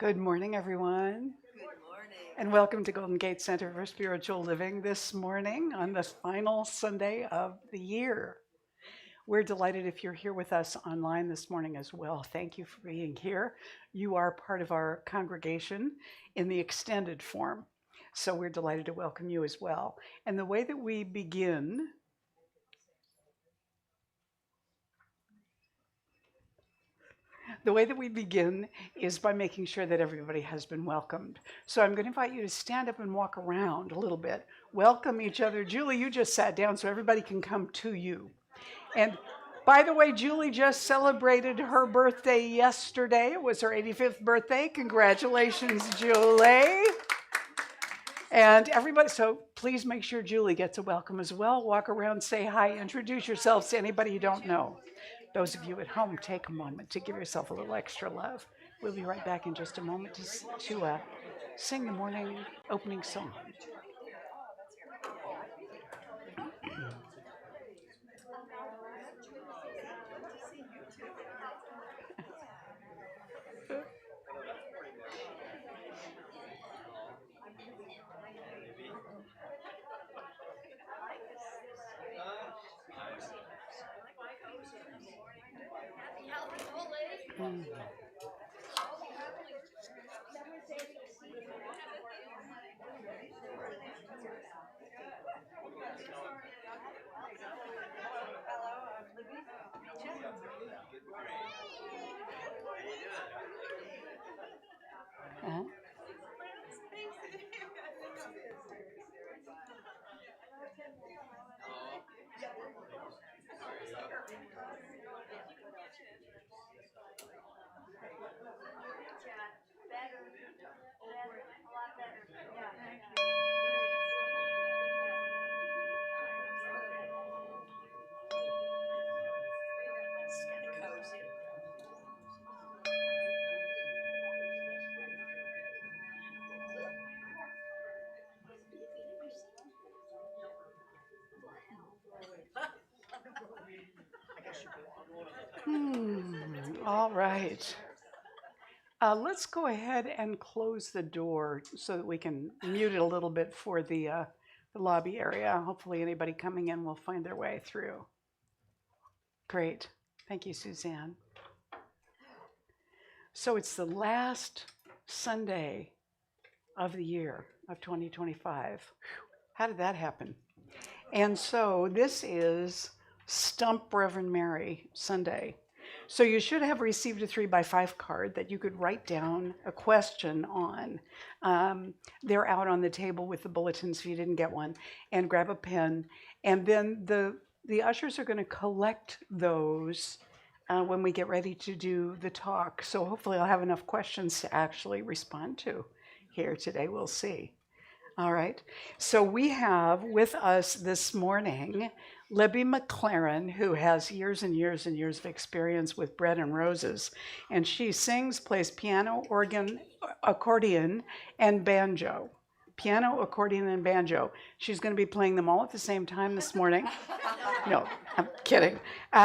Good morning, everyone, and welcome to Golden Gate Center for Spiritual Living this morning on the final Sunday of the year. We're delighted if you're here with us online this morning as well. Thank you for being here. You are part of our congregation in the extended form, so we're delighted to welcome you as well. And the way that we begin is by making sure that everybody has been welcomed. So I'm going to invite you to stand up and walk around a little bit. Welcome each other. Julie, you just sat down so everybody can come to you. And by the way, Julie just celebrated her birthday yesterday. It was her 85th birthday. Congratulations, Julie. And everybody, so please make sure Julie gets a welcome as well. Walk around, say hi, introduce yourselves to anybody you don't know. Those of you at home, take a moment to give yourself a little extra love. We'll be right back in just a moment to sing the morning opening song. All right. Let's go ahead and close the door so that we can mute it a little bit for the lobby area. Hopefully anybody coming in will find their way through. Great. Thank you, Suzanne. So it's the last Sunday of the year of 2025. How did that happen? And so this is Stump Reverend Mary Sunday. So you should have received a 3x5 card that you could write down a question on. They're out on the table with the bulletins if you didn't get one, and grab a pen. And then the ushers are going to collect those when we get ready to do the talk. So hopefully I'll have enough questions to actually respond to here today. We'll see. All right. So we have with us this morning Libby McLaren, who has years and years and years of experience with Bread and Roses. And she sings, plays piano, organ, accordion, and banjo. Piano, accordion, and banjo. She's going to be playing them all at the same time this morning. No, I'm kidding.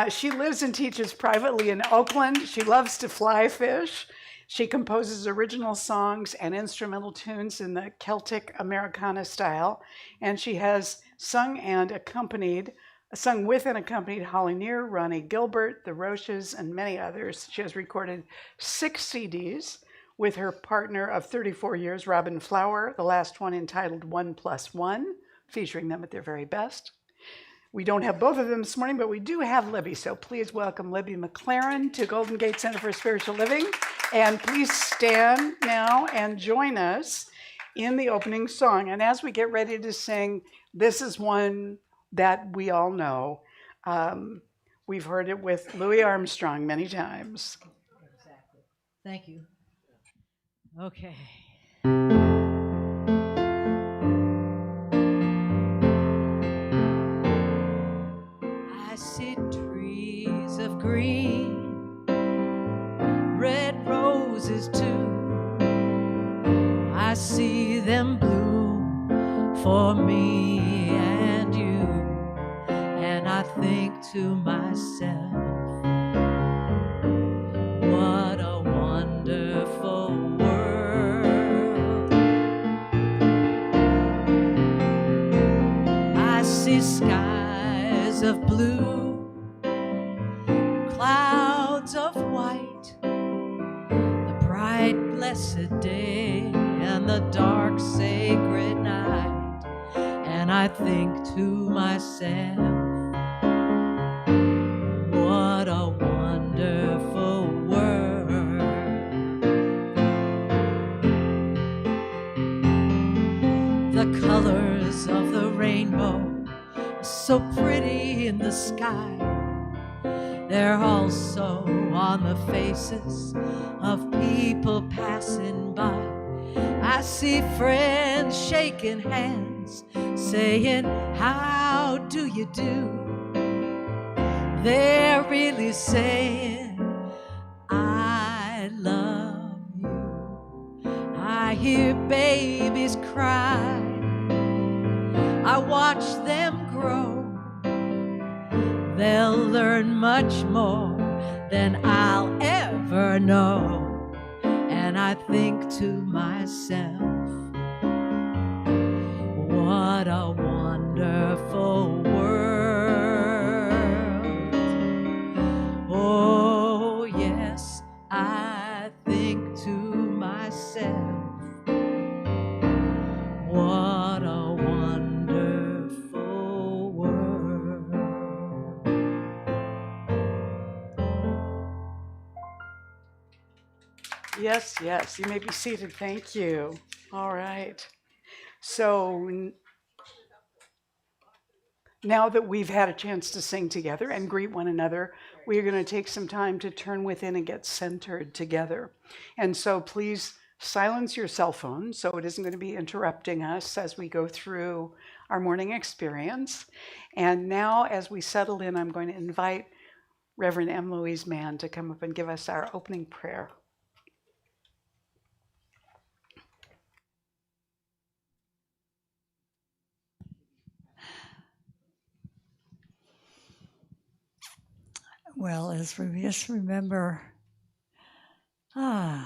She lives and teaches privately in Oakland. She loves to fly fish. She composes original songs and instrumental tunes in the Celtic Americana style, and she has sung with and accompanied Holly Near, Ronnie Gilbert, the Roches, and many others. She has recorded 6 CDs with her partner of 34 years, Robin Flower, the last one entitled 1+1, featuring them at their very best. We don't have both of them this morning, but we do have Libby, so please welcome Libby McLaren to Golden Gate Center for Spiritual Living. And please stand now and join us in the opening song. And as we get ready to sing, this is one that we all know. We've heard it with Louis Armstrong many times. Exactly. Thank you. Okay. I see trees of green, red roses too. I see them bloom for me and you. And I think to myself, what a wonderful world. skies of blue, clouds of white, the bright blessed day and the dark sacred night. And I think to myself, what a wonderful world. The colors of the rainbow are so pretty in the sky. They're also on the faces of people passing by. I see friends shaking hands, saying, how do you do? They're really saying, I love you. I hear babies cry. I watch them grow. They'll learn much more than I'll ever know. And I think to myself, what a wonderful world. Oh, yes, I think to myself, what a wonderful world. Yes, yes. You may be seated. Thank you. All right. So now that we've had a chance to sing together and greet one another, we are going to take some time to turn within and get centered together. And so please silence your cell phone so it isn't going to be interrupting us as we go through our morning experience. And now, as we settle in, I'm going to invite Reverend M. Louise Mann to come up and give us our opening prayer. Well, as we just remember, that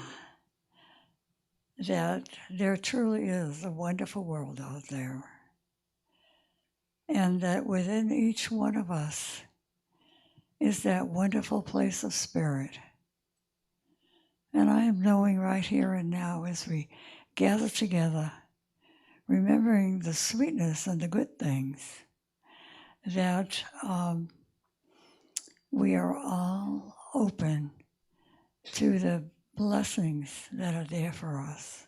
there truly is a wonderful world out there, and that within each one of us is that wonderful place of spirit. And I am knowing right here and now as we gather together, remembering the sweetness and the good things, that we are all open to the blessings that are there for us.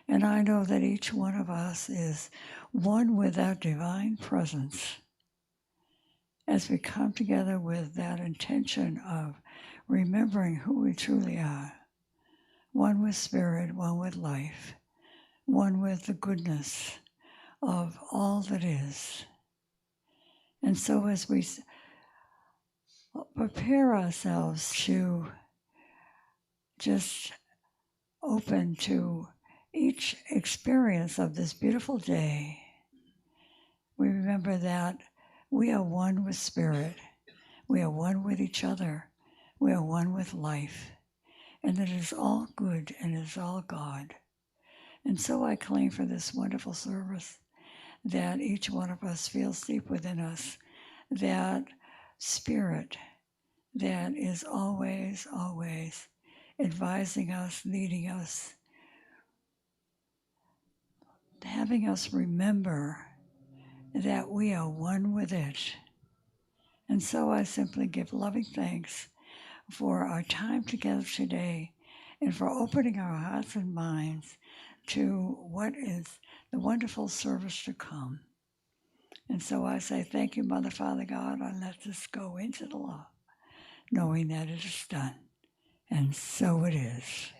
And I know that each one of us is one with that divine presence as we come together with that intention of remembering who we truly are. One with spirit, one with life, one with the goodness of all that is. And so as we prepare ourselves to just open to each experience of this beautiful day, we remember that we are one with spirit, we are one with each other, we are one with life, and that it is all good and it is all God. And so I claim for this wonderful service that each one of us feels deep within us that spirit that is always, always advising us, leading us, having us remember that we are one with it. And so I simply give loving thanks for our time together today and for opening our hearts and minds to what is the wonderful service to come. And so I say, thank you, Mother, Father, God, and let this go into the law, knowing that it is done. And so it is.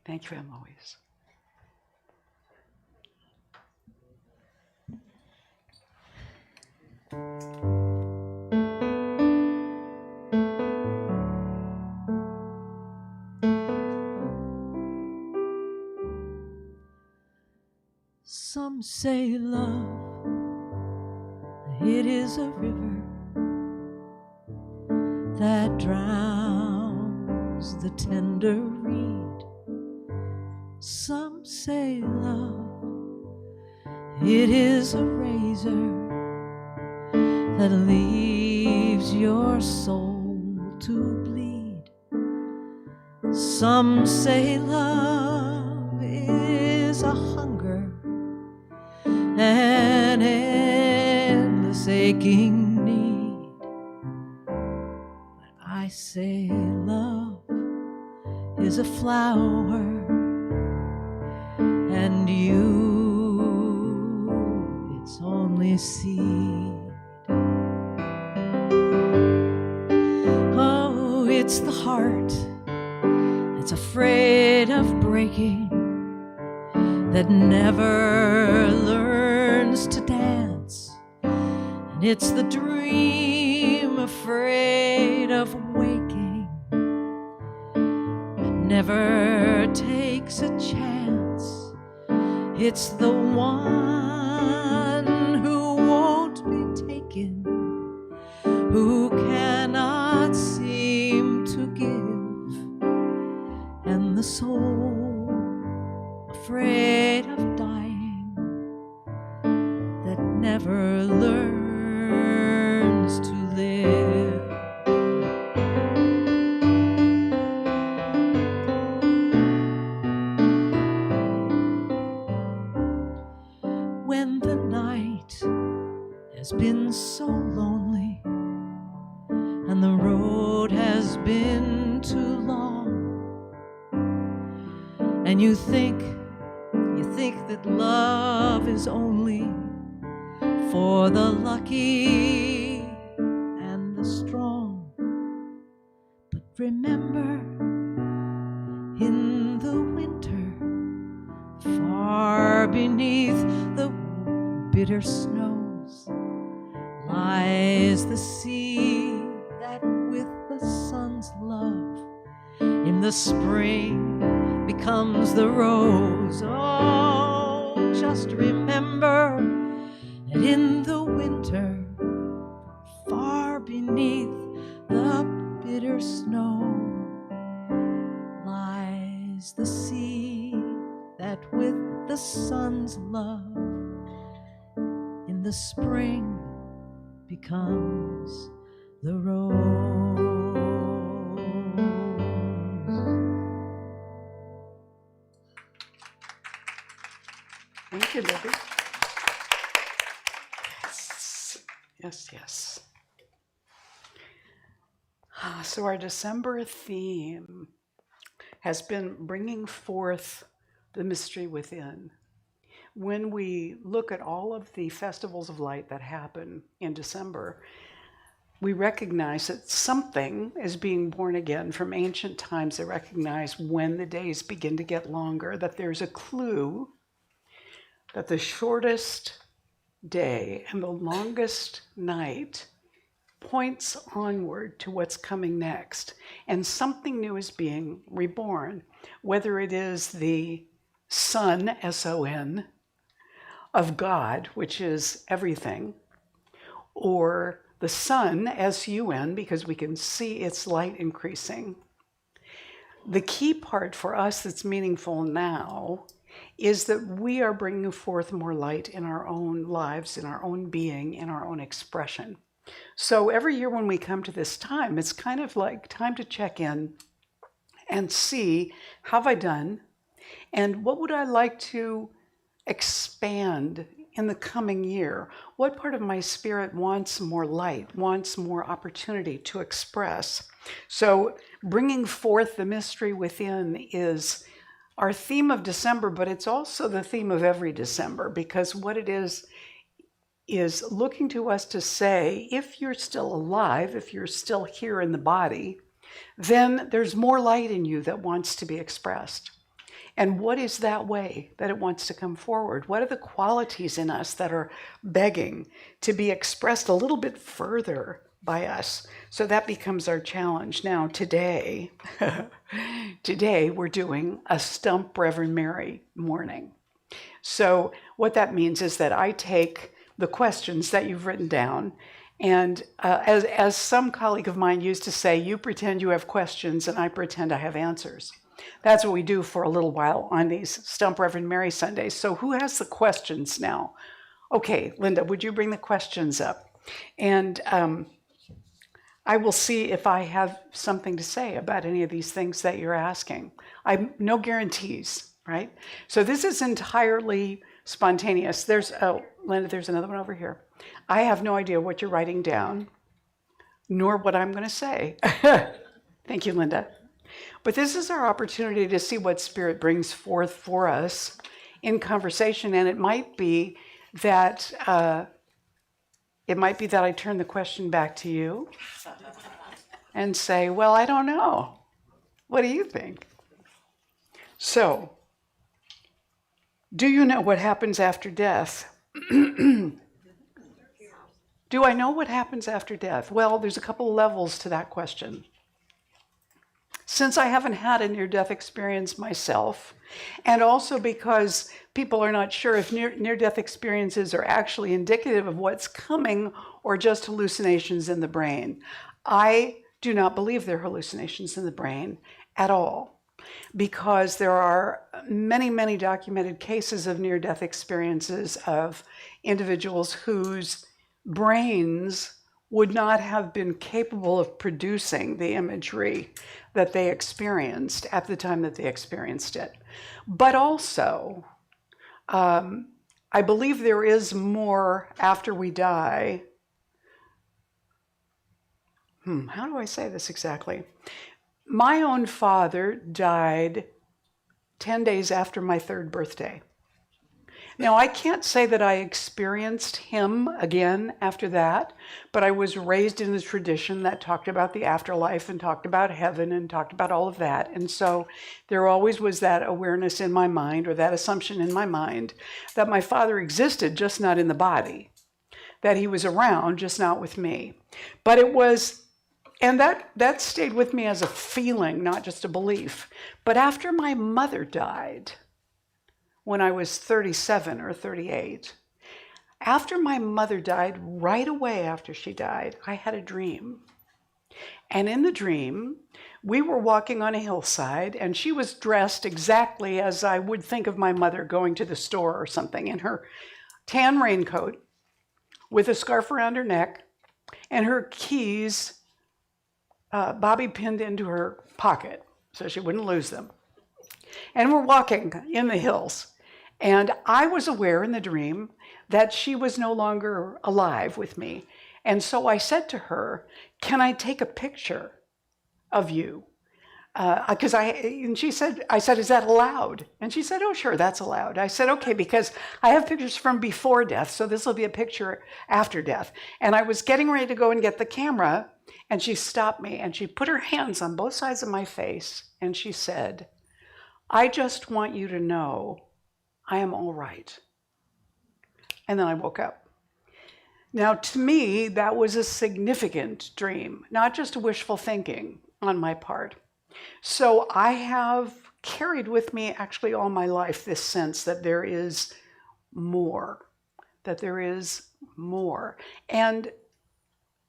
Thank you, M. Louise. Some say love, it is a river that drowns the tender reed. Some say love, It is a razor that leaves your soul to bleed. Some say love is a hunger, an endless aching need. But I say love is a flower, and you, it's only seed. Oh, it's the heart that's afraid of breaking, that never learns to dance. And it's the dream afraid of waking, that never takes a chance. It's the one who won't be taken, who cannot seem to give, and the soul afraid of dying, that never learns to live. When the night has been so lonely and the road has been too long, and you think that love is only for the lucky and the strong. But remember, in the winter, far beneath the bitter snows, lies the sea that with the sun's love in the spring becomes the rose. Oh, just remember that in the winter, far beneath the bitter snow, lies the sea that with the sun's love in the spring becomes the rose. Thank you, Libby. Yes, yes. So our December theme has been bringing forth the mystery within. When we look at all of the festivals of light that happen in December, we recognize that something is being born again. From ancient times, they recognize when the days begin to get longer, that there's a clue that the shortest day and the longest night points onward to what's coming next. And something new is being reborn, whether it is the Son, S-O-N, of God, which is everything, or the sun, S-U-N, because we can see its light increasing. The key part for us that's meaningful now is that we are bringing forth more light in our own lives, in our own being, in our own expression. So every year when we come to this time, it's kind of like time to check in and see, how have I done? And what would I like to expand in the coming year? What part of my spirit wants more light, wants more opportunity to express? So bringing forth the mystery within is our theme of December, but it's also the theme of every December, because what it is looking to us to say, if you're still alive, if you're still here in the body, then there's more light in you that wants to be expressed. And what is that way that it wants to come forward? What are the qualities in us that are begging to be expressed a little bit further by us? So that becomes our challenge. Now, today we're doing a Stump Rev Mary morning. So what that means is that I take the questions that you've written down And as some colleague of mine used to say, you pretend you have questions and I pretend I have answers. That's what we do for a little while on these Stump Reverend Mary Sundays. So who has the questions now? Okay, Linda, would you bring the questions up? And I will see if I have something to say about any of these things that you're asking. No guarantees, right? So this is entirely spontaneous. Linda, there's another one over here. I have no idea what you're writing down, nor what I'm going to say. Thank you, Linda. But this is our opportunity to see what Spirit brings forth for us in conversation, and it might be that I turn the question back to you and say, well, I don't know. What do you think? So, do you know what happens after death? Do I know what happens after death? Well, there's a couple of levels to that question. Since I haven't had a near-death experience myself, and also because people are not sure if near-death experiences are actually indicative of what's coming or just hallucinations in the brain, I do not believe they're hallucinations in the brain at all, because there are many, many documented cases of near-death experiences of individuals whose brains would not have been capable of producing the imagery that they experienced at the time that they experienced it. But also, I believe there is more after we die. How do I say this exactly? My own father died 10 days after my 3rd birthday. Now, I can't say that I experienced him again after that, but I was raised in a tradition that talked about the afterlife and talked about heaven and talked about all of that. And so there always was that awareness in my mind, or that assumption in my mind, that my father existed, just not in the body, that he was around, just not with me. But it was, and that stayed with me as a feeling, not just a belief. But after my mother died, when I was 37 or 38. After my mother died, right away after she died, I had a dream. And in the dream, we were walking on a hillside, and she was dressed exactly as I would think of my mother going to the store or something, in her tan raincoat with a scarf around her neck and her keys bobby pinned into her pocket so she wouldn't lose them. And we're walking in the hills. And I was aware in the dream that she was no longer alive with me. And so I said to her, can I take a picture of you? I said, is that allowed? And she said, oh, sure, that's allowed. I said, okay, because I have pictures from before death, so this will be a picture after death. And I was getting ready to go and get the camera, and she stopped me, and she put her hands on both sides of my face, and she said, I just want you to know I am all right. And then I woke up. Now, to me, that was a significant dream, not just wishful thinking on my part. So I have carried with me actually all my life this sense that there is more, that there is more. And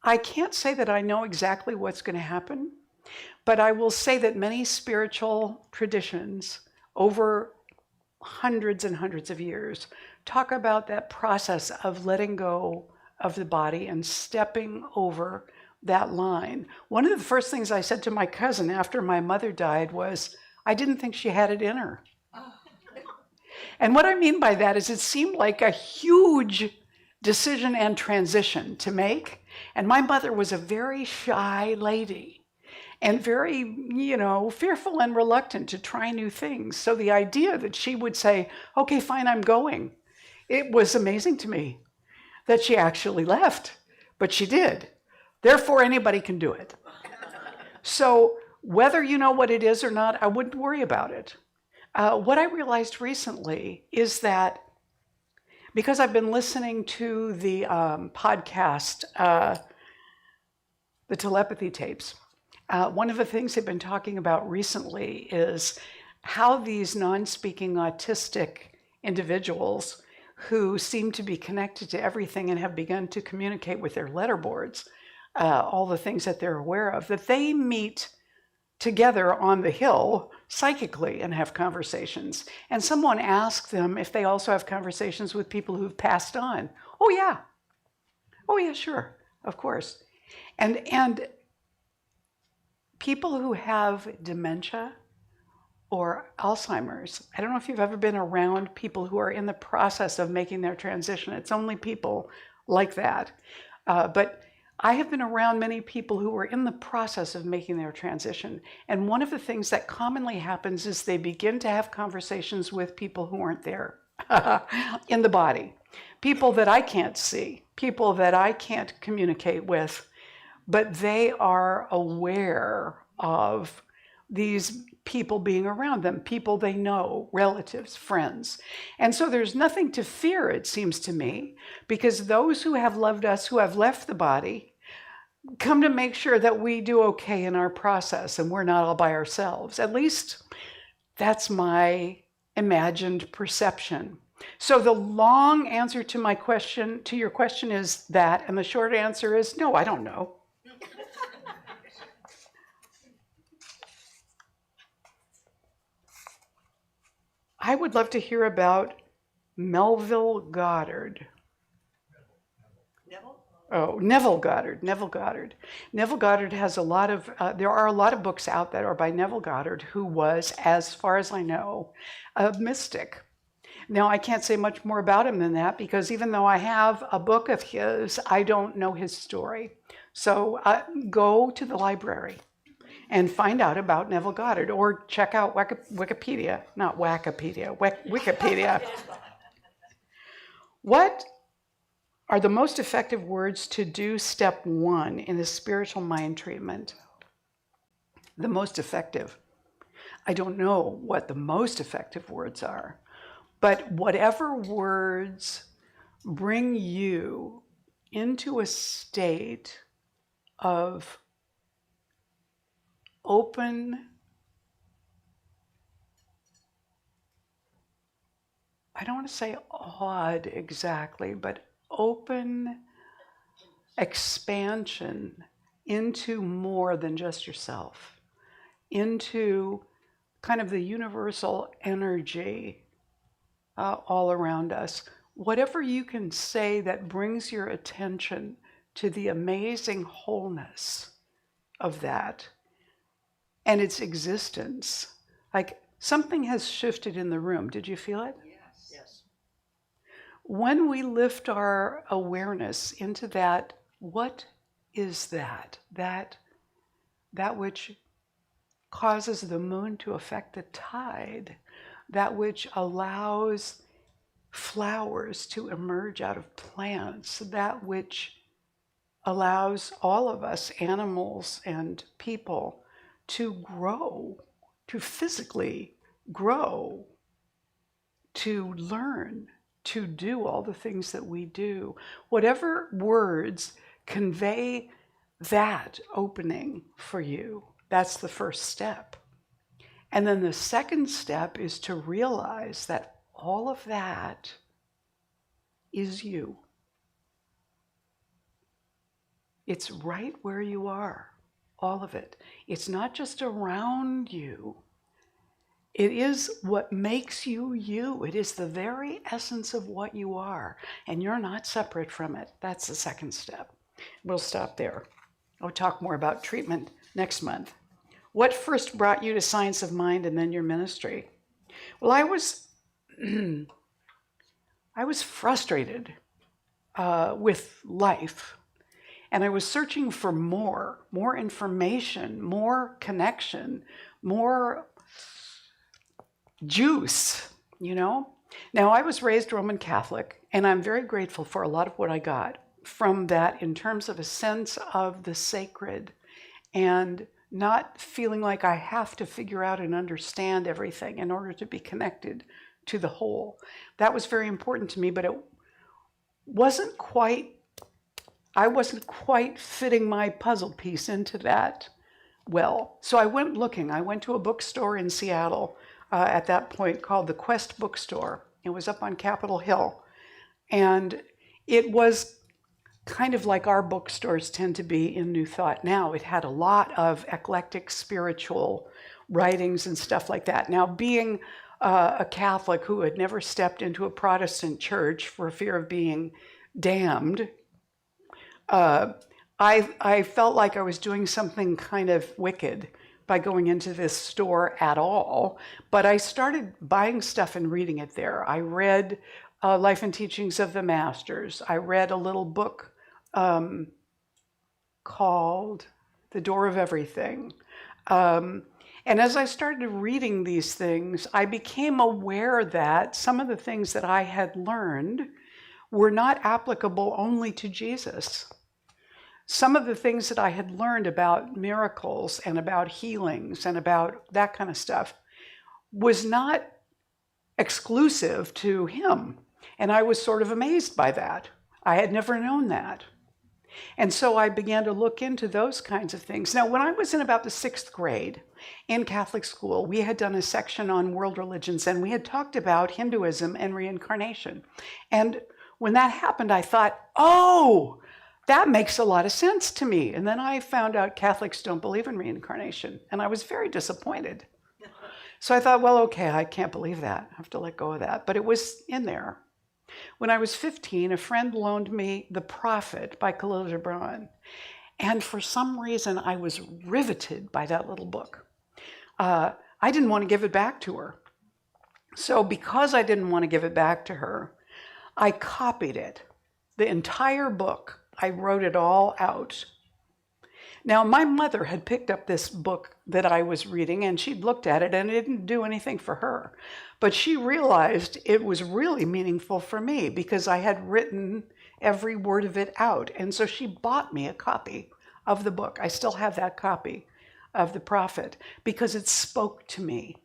I can't say that I know exactly what's going to happen, but I will say that many spiritual traditions over hundreds and hundreds of years talk about that process of letting go of the body and stepping over that line. One of the first things I said to my cousin after my mother died was, I didn't think she had it in her. And what I mean by that is it seemed like a huge decision and transition to make. And my mother was a very shy lady and very, fearful and reluctant to try new things. So the idea that she would say, okay, fine, I'm going. It was amazing to me that she actually left, but she did. Therefore, anybody can do it. So whether you know what it is or not, I wouldn't worry about it. What I realized recently is that because I've been listening to the podcast, the telepathy tapes, one of the things they've been talking about recently is how these non-speaking autistic individuals who seem to be connected to everything and have begun to communicate with their letterboards, all the things that they're aware of, that they meet together on the hill psychically and have conversations. And someone asked them if they also have conversations with people who've passed on. Oh yeah. Oh yeah, sure. Of course. And people who have dementia or Alzheimer's, I don't know if you've ever been around people who are in the process of making their transition. It's only people like that. But I have been around many people who are in the process of making their transition. And one of the things that commonly happens is they begin to have conversations with people who aren't there in the body. People that I can't see, people that I can't communicate with, but they are aware of these people being around them, people they know, relatives, friends. And so there's nothing to fear, it seems to me, because those who have loved us, who have left the body, come to make sure that we do okay in our process and we're not all by ourselves. At least that's my imagined perception. So the long answer to my question, to your question, is that, and the short answer is no, I don't know. I would love to hear about Melville Goddard. Neville Goddard. Neville Goddard has a lot of, there are a lot of books out that are by Neville Goddard, who was, as far as I know, a mystic. Now, I can't say much more about him than that, because even though I have a book of his, I don't know his story. So go to the library and find out about Neville Goddard, or check out Wikipedia, not Wikipedia, Wikipedia. What are the most effective words to do step 1 in the spiritual mind treatment? The most effective. I don't know what the most effective words are, but whatever words bring you into a state of open, I don't want to say awed exactly, but open expansion into more than just yourself, into kind of the universal energy all around us. Whatever you can say that brings your attention to the amazing wholeness of that and its existence. Like something has shifted in the room. Did you feel it? Yes. When we lift our awareness into that, what is that? That which causes the moon to affect the tide, that which allows flowers to emerge out of plants, that which allows all of us, animals and people, to grow, to physically grow, to learn, to do all the things that we do. Whatever words convey that opening for you, that's the first step. And then the second step is to realize that all of that is you. It's right where you are, all of it. It's not just around you. It is what makes you you. It is the very essence of what you are, and you're not separate from it. That's the second step. We'll stop there. I'll talk more about treatment next month. What first brought you to Science of Mind and then your ministry? Well, I was frustrated with life. And I was searching for more information, more connection, more juice, you know? Now, I was raised Roman Catholic, and I'm very grateful for a lot of what I got from that in terms of a sense of the sacred and not feeling like I have to figure out and understand everything in order to be connected to the whole. That was very important to me, but I wasn't quite fitting my puzzle piece into that well. So I went looking. I went to a bookstore in Seattle at that point called the Quest Bookstore. It was up on Capitol Hill. And it was kind of like our bookstores tend to be in New Thought now. It had a lot of eclectic spiritual writings and stuff like that. Now, being a Catholic who had never stepped into a Protestant church for fear of being damned, I felt like I was doing something kind of wicked by going into this store at all. But I started buying stuff and reading it there. I read Life and Teachings of the Masters. I read a little book called The Door of Everything. And as I started reading these things, I became aware that some of the things that I had learned were not applicable only to Jesus. Some of the things that I had learned about miracles and about healings and about that kind of stuff was not exclusive to him. And I was sort of amazed by that. I had never known that. And so I began to look into those kinds of things. Now, when I was in about the 6th grade in Catholic school, we had done a section on world religions, and we had talked about Hinduism and reincarnation. And when that happened, I thought, oh, that makes a lot of sense to me. And then I found out Catholics don't believe in reincarnation, and I was very disappointed. So I thought, well, okay, I can't believe that. I have to let go of that. But it was in there. When I was 15, a friend loaned me The Prophet by Khalil Gibran. And for some reason, I was riveted by that little book. I didn't want to give it back to her. So because I didn't want to give it back to her, I copied it. The entire book, I wrote it all out. Now, my mother had picked up this book that I was reading, and she'd looked at it, and it didn't do anything for her. But she realized it was really meaningful for me because I had written every word of it out. And so she bought me a copy of the book. I still have that copy of The Prophet because it spoke to me.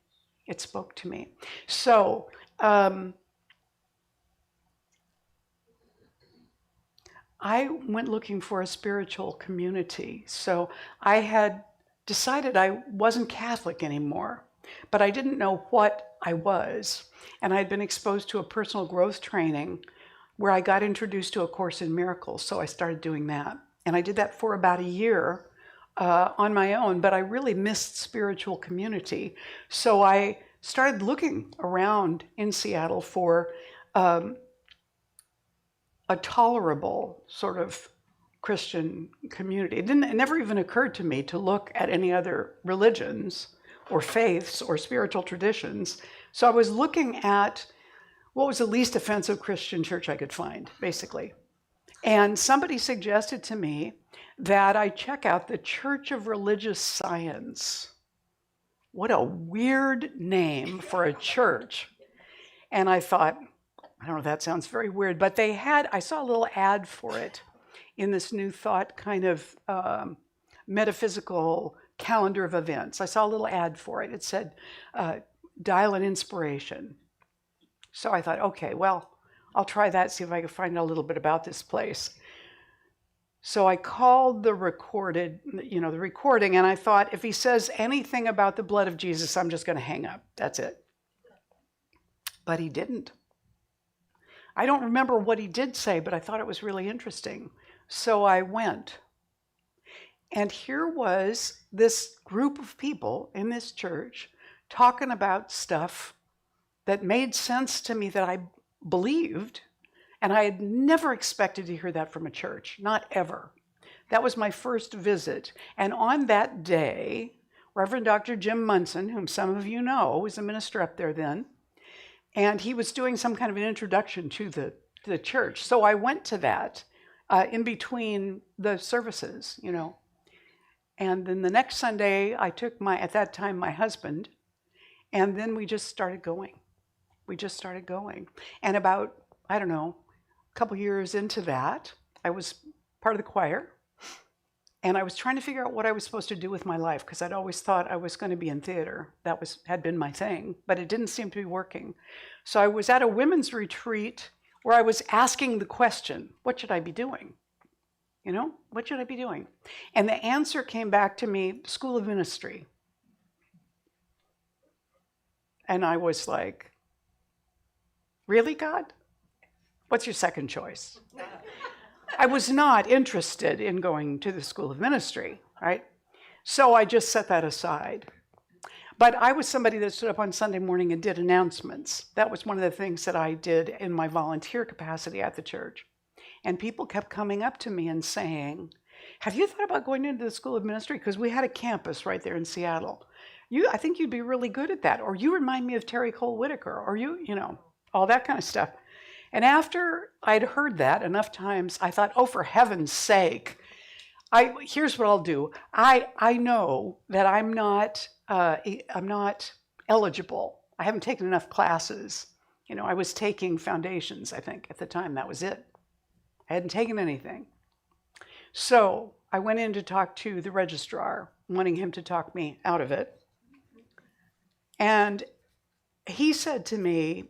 It spoke to me. So, I went looking for a spiritual community. So I had decided I wasn't Catholic anymore, but I didn't know what I was. And I had been exposed to a personal growth training where I got introduced to A Course in Miracles. So I started doing that. And I did that for about a year on my own, but I really missed spiritual community. So I started looking around in Seattle for a tolerable sort of Christian community. It never even occurred to me to look at any other religions or faiths or spiritual traditions. So I was looking at what was the least offensive Christian church I could find, basically. And somebody suggested to me that I check out the Church of Religious Science. What a weird name for a church. And I thought, I don't know, that sounds very weird, but I saw a little ad for it in this New Thought kind of metaphysical calendar of events. I saw a little ad for it. It said, dial an inspiration. So I thought, okay, well, I'll try that, see if I can find out a little bit about this place. So I called the recording, and I thought, if he says anything about the blood of Jesus, I'm just going to hang up. That's it. But he didn't. I don't remember what he did say, but I thought it was really interesting. So I went. And here was this group of people in this church talking about stuff that made sense to me that I believed. And I had never expected to hear that from a church, not ever. That was my first visit. And on that day, Reverend Dr. Jim Munson, whom some of you know, was a minister up there then, and he was doing some kind of an introduction to the church. So I went to that in between the services, And then the next Sunday, I took at that time, my husband, and then we just started going. And about, I don't know, a couple years into that, I was part of the choir. And I was trying to figure out what I was supposed to do with my life because I'd always thought I was going to be in theater. That had been my thing, but it didn't seem to be working. So I was at a women's retreat where I was asking the question, what should I be doing? What should I be doing? And the answer came back to me, School of Ministry. And I was like, really, God? What's your second choice? I was not interested in going to the School of Ministry, right? So I just set that aside. But I was somebody that stood up on Sunday morning and did announcements. That was one of the things that I did in my volunteer capacity at the church. And people kept coming up to me and saying, have you thought about going into the School of Ministry? Because we had a campus right there in Seattle. I think you'd be really good at that. Or you remind me of Terry Cole Whitaker, or you know, all that kind of stuff. And after I'd heard that enough times, I thought, oh, for heaven's sake, here's what I'll do. I know that I'm not eligible. I haven't taken enough classes. You know, I was taking foundations, I think, at the time. That was it. I hadn't taken anything. So I went in to talk to the registrar, wanting him to talk me out of it. And he said to me,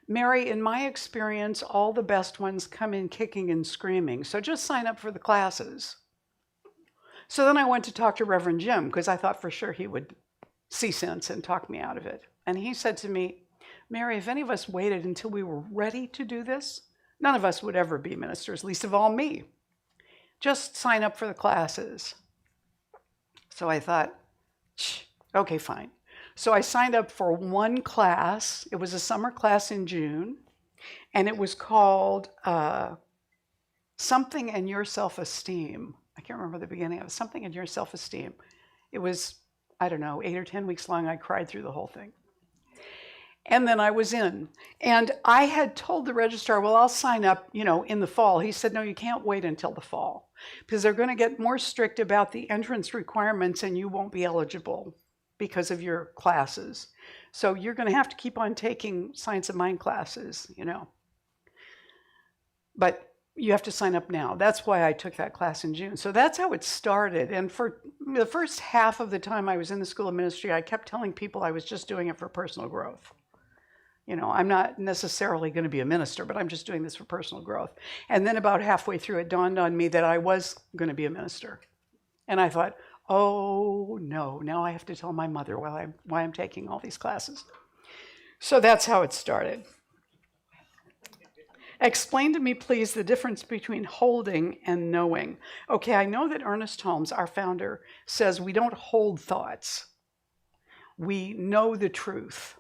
Mary, in my experience, all the best ones come in kicking and screaming, so just sign up for the classes. So then I went to talk to Reverend Jim, because I thought for sure he would see sense and talk me out of it. And he said to me, Mary, if any of us waited until we were ready to do this, none of us would ever be ministers, least of all me. Just sign up for the classes. So I thought, okay, fine. So I signed up for one class. It was a summer class in June, and it was called Something in Your Self-Esteem. I can't remember the beginning of it. Something in Your Self-Esteem. It was, I don't know, 8 or 10 weeks long. I cried through the whole thing. And then I was in. And I had told the registrar, well, I'll sign up, you know, in the fall. He said, no, you can't wait until the fall, because they're going to get more strict about the entrance requirements and you won't be eligible because of your classes. So you're going to have to keep on taking Science of Mind classes, you know. But you have to sign up now. That's why I took that class in June. So that's how it started. And for the first half of the time I was in the School of Ministry, I kept telling people I was just doing it for personal growth. You know, I'm not necessarily going to be a minister, but I'm just doing this for personal growth. And then about halfway through, it dawned on me that I was going to be a minister. And I thought, oh no, now I have to tell my mother why I'm taking all these classes. So that's how it started. Explain to me, please, the difference between holding and knowing. Okay, I know that Ernest Holmes, our founder, says we don't hold thoughts. We know the truth.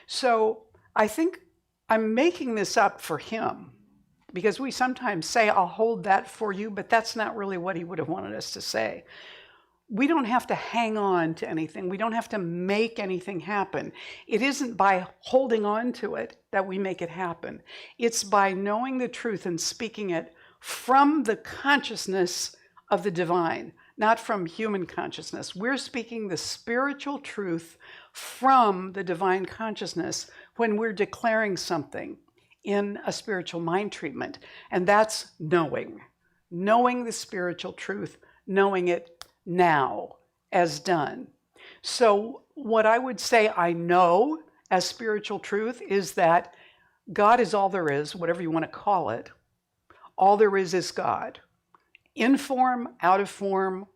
So I think I'm making this up for him, because we sometimes say, I'll hold that for you, but that's not really what he would have wanted us to say. We don't have to hang on to anything. We don't have to make anything happen. It isn't by holding on to it that we make it happen. It's by knowing the truth and speaking it from the consciousness of the divine, not from human consciousness. We're speaking the spiritual truth from the divine consciousness when we're declaring something in a spiritual mind treatment. And that's knowing the spiritual truth, knowing it now as done. So what I would say I know as spiritual truth is that God is all there is, whatever you want to call it. All there is God. In form, out of form,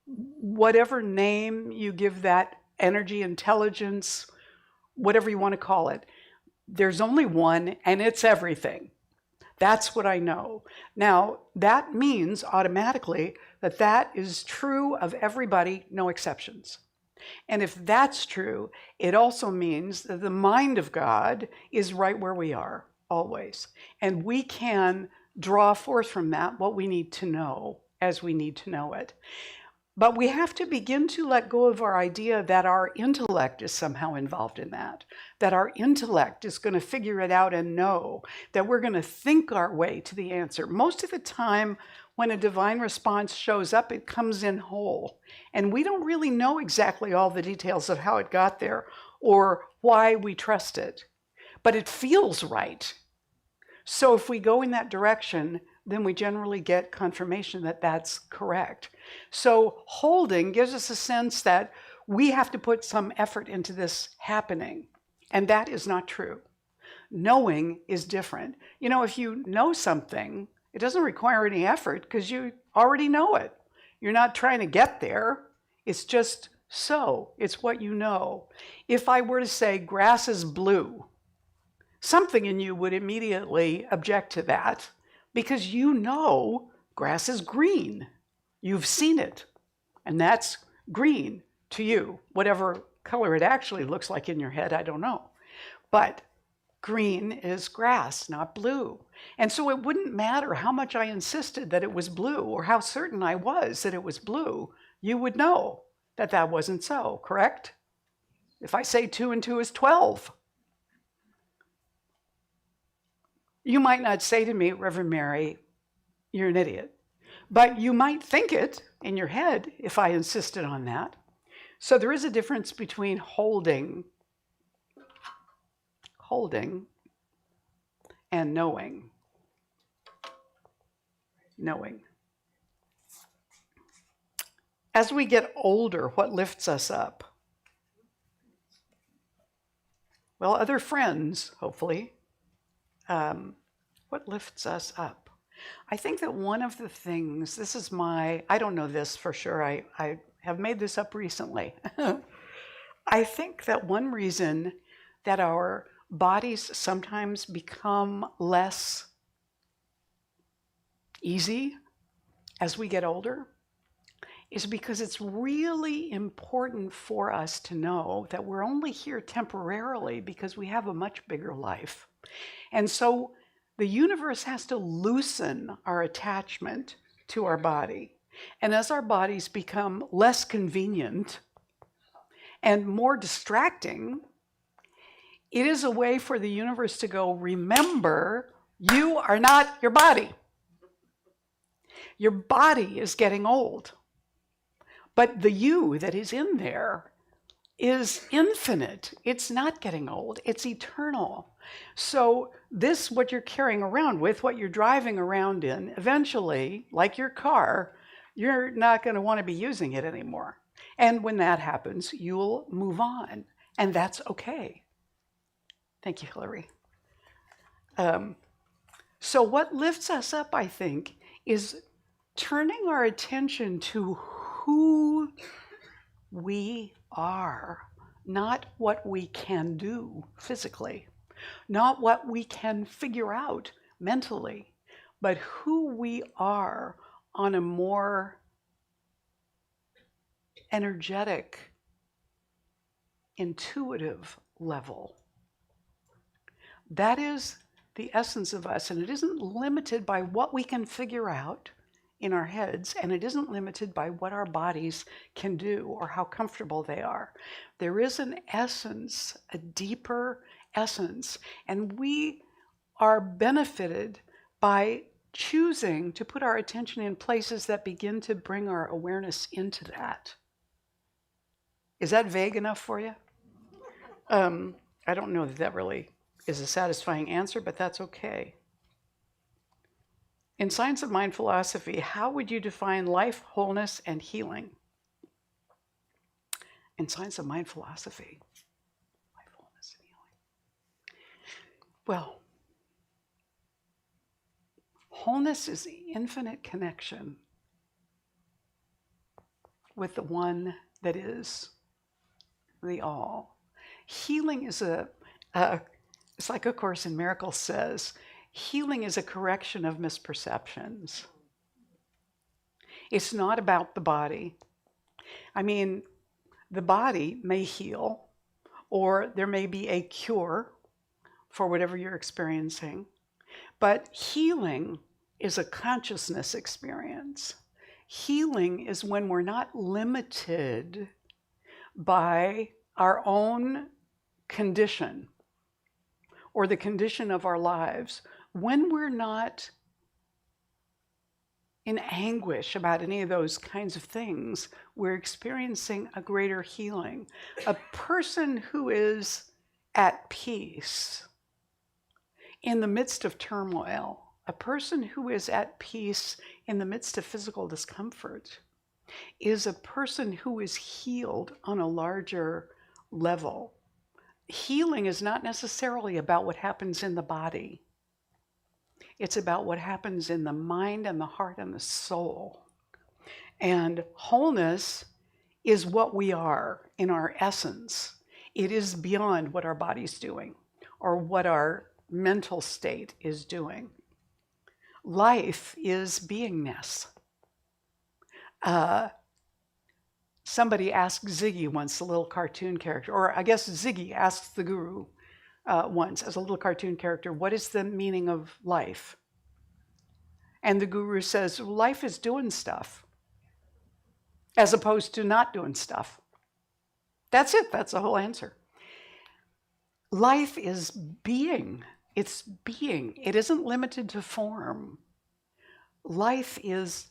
whatever name you give that energy, intelligence, whatever you want to call it, there's only one, and it's everything. That's what I know. Now, that means automatically that that is true of everybody, no exceptions. And if that's true, it also means that the mind of God is right where we are, always. And we can draw forth from that what we need to know as we need to know it. But we have to begin to let go of our idea that our intellect is somehow involved in that our intellect is going to figure it out and know, that we're going to think our way to the answer. Most of the time, when a divine response shows up, it comes in whole. And we don't really know exactly all the details of how it got there or why we trust it. But it feels right. So if we go in that direction, then we generally get confirmation that that's correct. So holding gives us a sense that we have to put some effort into this happening. And that is not true. Knowing is different. You know, if you know something, it doesn't require any effort because you already know it. You're not trying to get there. It's just so. It's what you know. If I were to say grass is blue, something in you would immediately object to that because you know grass is green. You've seen it, and that's green to you. Whatever color it actually looks like in your head, I don't know. But green is grass, not blue. And so it wouldn't matter how much I insisted that it was blue or how certain I was that it was blue. You would know that that wasn't so, correct? If I say 2 and 2 is 12, you might not say to me, Reverend Mary, you're an idiot. But you might think it in your head if I insisted on that. So there is a difference between holding and knowing. As we get older, what lifts us up? Well, other friends, hopefully. What lifts us up? I think that one of the things, I don't know this for sure, I have made this up recently. I think that one reason that our bodies sometimes become less easy as we get older is because it's really important for us to know that we're only here temporarily because we have a much bigger life. And so the universe has to loosen our attachment to our body. And as our bodies become less convenient and more distracting, it is a way for the universe to go, remember, you are not your body. Your body is getting old. But the you that is in there is infinite. It's not getting old. It's eternal. So this, what you're carrying around with, what you're driving around in, eventually, like your car, you're not going to want to be using it anymore. And when that happens, you'll move on. And that's okay. Thank you, Hillary. So what lifts us up, I think, is turning our attention to who we are, not what we can do physically, not what we can figure out mentally, but who we are on a more energetic, intuitive level. That is the essence of us, and it isn't limited by what we can figure out in our heads, and it isn't limited by what our bodies can do or how comfortable they are. There is an essence, a deeper essence, and we are benefited by choosing to put our attention in places that begin to bring our awareness into that. Is that vague enough for you? I don't know that that really is a satisfying answer, but that's okay. In Science of Mind philosophy, how would you define life, wholeness, and healing? In Science of Mind philosophy, life, wholeness, and healing. Well, wholeness is the infinite connection with the one that is the all. Healing is it's like A Course in Miracles says, healing is a correction of misperceptions. It's not about the body. I mean, the body may heal, or there may be a cure for whatever you're experiencing, but healing is a consciousness experience. Healing is when we're not limited by our own condition or the condition of our lives, when we're not in anguish about any of those kinds of things, we're experiencing a greater healing. A person who is at peace in the midst of turmoil, a person who is at peace in the midst of physical discomfort, is a person who is healed on a larger level. Healing is not necessarily about what happens in the body. It's about what happens in the mind and the heart and the soul. And wholeness is what we are in our essence. It is beyond what our body's doing or what our mental state is doing. Life is beingness. Somebody asked Ziggy once, the little cartoon character, or I guess Ziggy asked the guru once as a little cartoon character, what is the meaning of life? And the guru says, life is doing stuff as opposed to not doing stuff. That's it. That's the whole answer. Life is being. It's being. It isn't limited to form. Life is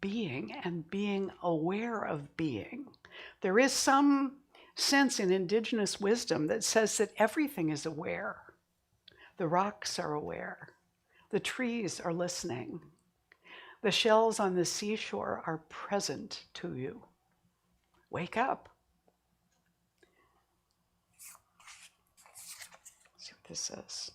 being and being aware of being. There is some sense in indigenous wisdom that says that everything is aware. The rocks are aware. The trees are listening. The shells on the seashore are present to you. Wake up. Let's see what this says.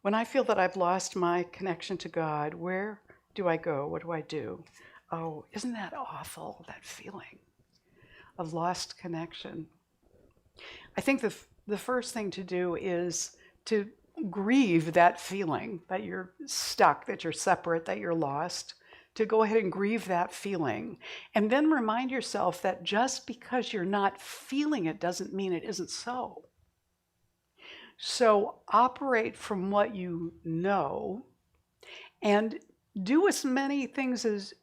When I feel that I've lost my connection to God, where do I go? What do I do? Oh, isn't that awful, that feeling of lost connection? I think the first thing to do is to grieve that feeling that you're stuck, that you're separate, that you're lost, to go ahead and grieve that feeling. And then remind yourself that just because you're not feeling it doesn't mean it isn't so. So operate from what you know and do as many things as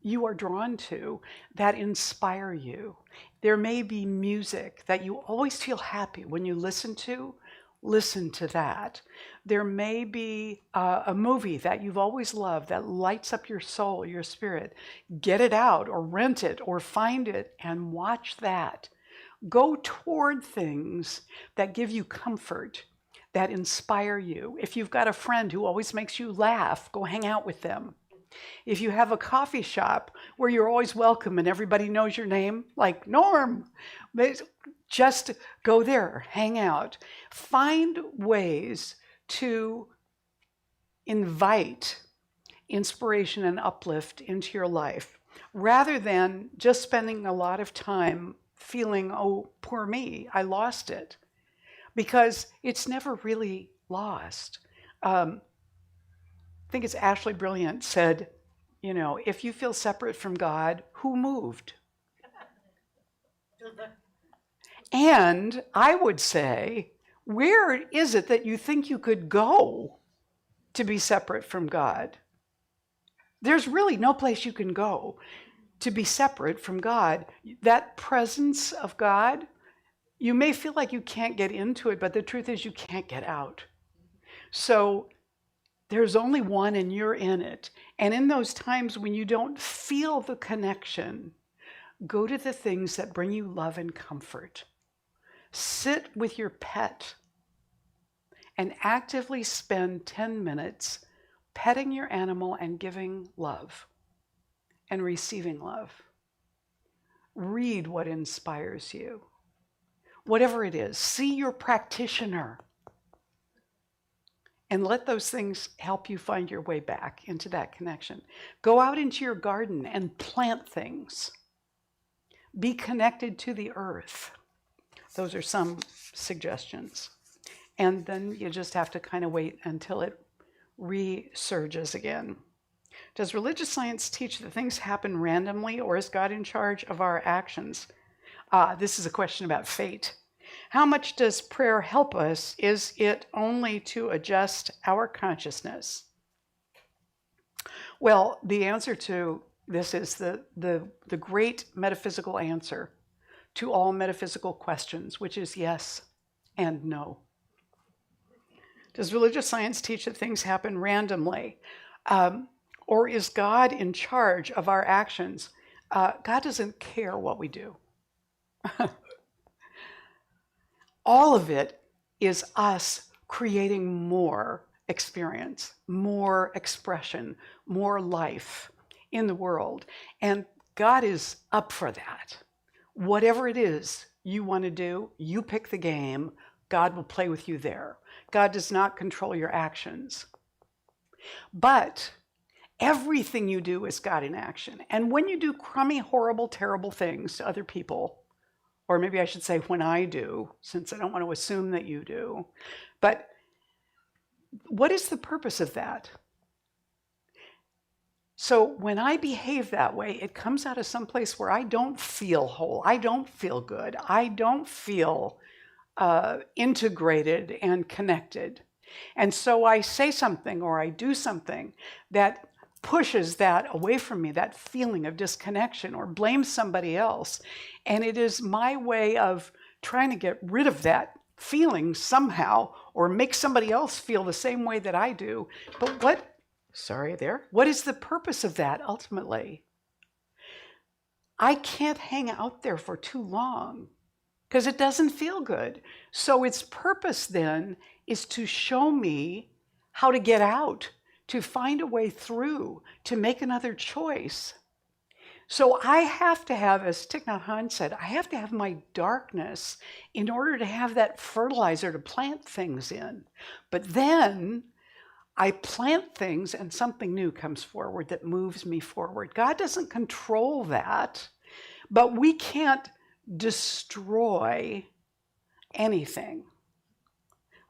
you are drawn to that inspire you. There may be music that you always feel happy when you listen to that. There may be a movie that you've always loved that lights up your soul, your spirit. Get it out or rent it or find it and watch that. Go toward things that give you comfort, that inspire you. If you've got a friend who always makes you laugh, go hang out with them. If you have a coffee shop where you're always welcome and everybody knows your name, like Norm, just go there, hang out. Find ways to invite inspiration and uplift into your life rather than just spending a lot of time feeling, oh, poor me, I lost it. Because it's never really lost. I think it's Ashley Brilliant said, you know, if you feel separate from God, who moved? And I would say, where is it that you think you could go to be separate from God? There's really no place you can go to be separate from God. That presence of God, you may feel like you can't get into it, but the truth is you can't get out. So there's only one and you're in it. And in those times when you don't feel the connection, go to the things that bring you love and comfort. Sit with your pet and actively spend 10 minutes petting your animal and giving love and receiving love. Read what inspires you. Whatever it is, see your practitioner. And let those things help you find your way back into that connection. Go out into your garden and plant things. Be connected to the earth. Those are some suggestions. And then you just have to kind of wait until it resurges again. Does religious science teach that things happen randomly, or is God in charge of our actions? This is a question about fate. How much does prayer help us? Is it only to adjust our consciousness? Well, the answer to this is the great metaphysical answer to all metaphysical questions, which is yes and no. Does religious science teach that things happen randomly? Or is God in charge of our actions? God doesn't care what we do. All of it is us creating more experience, more expression, more life in the world. And God is up for that. Whatever it is you want to do, you pick the game. God will play with you there. God does not control your actions. But everything you do is God in action. And when you do crummy, horrible, terrible things to other people, or maybe I should say when I do, since I don't want to assume that you do. But what is the purpose of that? So when I behave that way, it comes out of some place where I don't feel whole. I don't feel good. I don't feel integrated and connected. And so I say something or I do something that pushes that away from me, that feeling of disconnection, or blame somebody else. And it is my way of trying to get rid of that feeling somehow, or make somebody else feel the same way that I do. But what is the purpose of that ultimately? I can't hang out there for too long because it doesn't feel good. So its purpose then is to show me how to get out, to find a way through, to make another choice. So I have to have, as Thich Nhat Hanh said, I have to have my darkness in order to have that fertilizer to plant things in. But then I plant things and something new comes forward that moves me forward. God doesn't control that, but we can't destroy anything.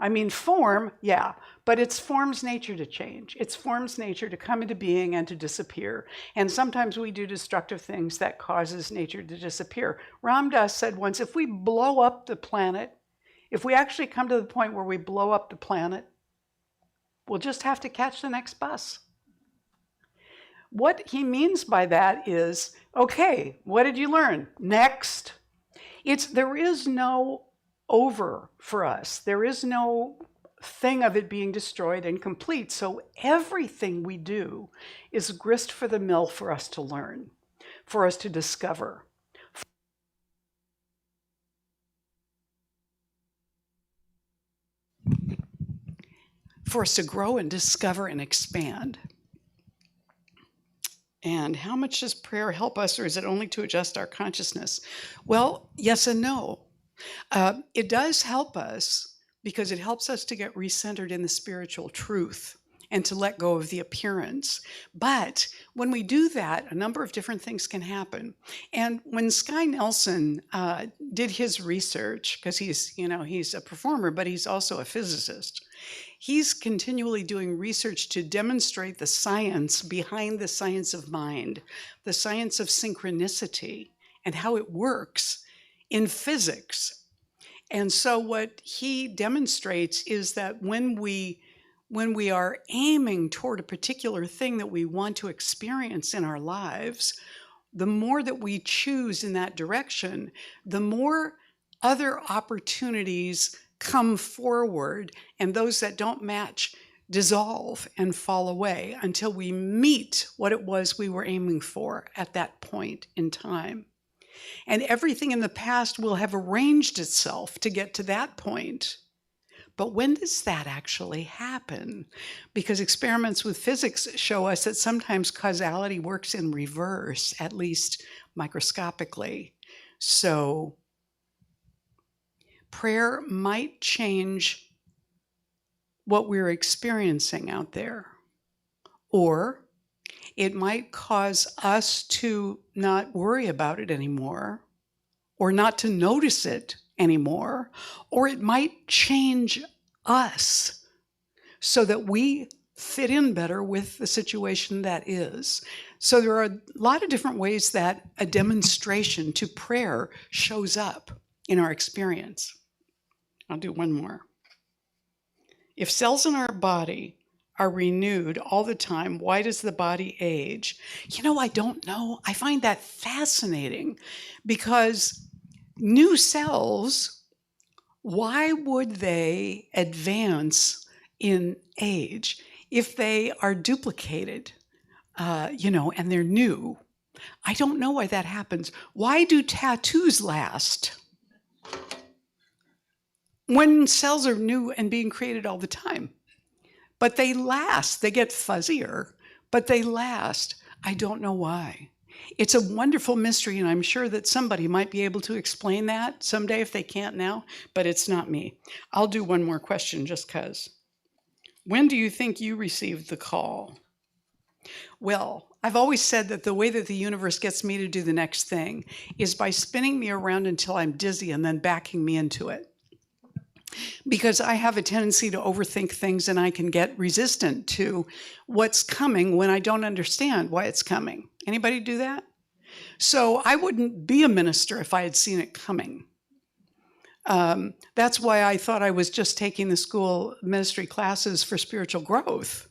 I mean, form, yeah, but it's form's nature to change. It's form's nature to come into being and to disappear. And sometimes we do destructive things that causes nature to disappear. Ram Dass said once, if we blow up the planet, if we actually come to the point where we blow up the planet, we'll just have to catch the next bus. What he means by that is, okay, what did you learn? Next. There is no over for us. There is no thing of it being destroyed and complete. So everything we do is grist for the mill for us to learn, for us to discover. For us to grow and discover and expand. And how much does prayer help us, or is it only to adjust our consciousness? Well, yes and no. It does help us because it helps us to get recentered in the spiritual truth and to let go of the appearance. But when we do that, a number of different things can happen. And when Sky Nelson did his research, because he's a performer, but he's also a physicist, he's continually doing research to demonstrate the science behind the science of mind, the science of synchronicity, and how it works in physics. And so what he demonstrates is that when we are aiming toward a particular thing that we want to experience in our lives, the more that we choose in that direction, the more other opportunities come forward, and those that don't match dissolve and fall away until we meet what it was we were aiming for at that point in time. And everything in the past will have arranged itself to get to that point. But when does that actually happen? Because experiments with physics show us that sometimes causality works in reverse, at least microscopically. So prayer might change what we're experiencing out there, or it might cause us to not worry about it anymore, or not to notice it anymore, or it might change us so that we fit in better with the situation that is. So there are a lot of different ways that a demonstration to prayer shows up in our experience. I'll do one more. If cells in our body are renewed all the time, why does the body age? I don't know. I find that fascinating because new cells, why would they advance in age if they are duplicated, and they're new? I don't know why that happens. Why do tattoos last when cells are new and being created all the time? But they last. They get fuzzier, but they last. I don't know why. It's a wonderful mystery, and I'm sure that somebody might be able to explain that someday if they can't now, but it's not me. I'll do one more question just because. When do you think you received the call? Well, I've always said that the way that the universe gets me to do the next thing is by spinning me around until I'm dizzy and then backing me into it. Because I have a tendency to overthink things and I can get resistant to what's coming when I don't understand why it's coming. Anybody do that? So I wouldn't be a minister if I had seen it coming. That's why I thought I was just taking the school ministry classes for spiritual growth,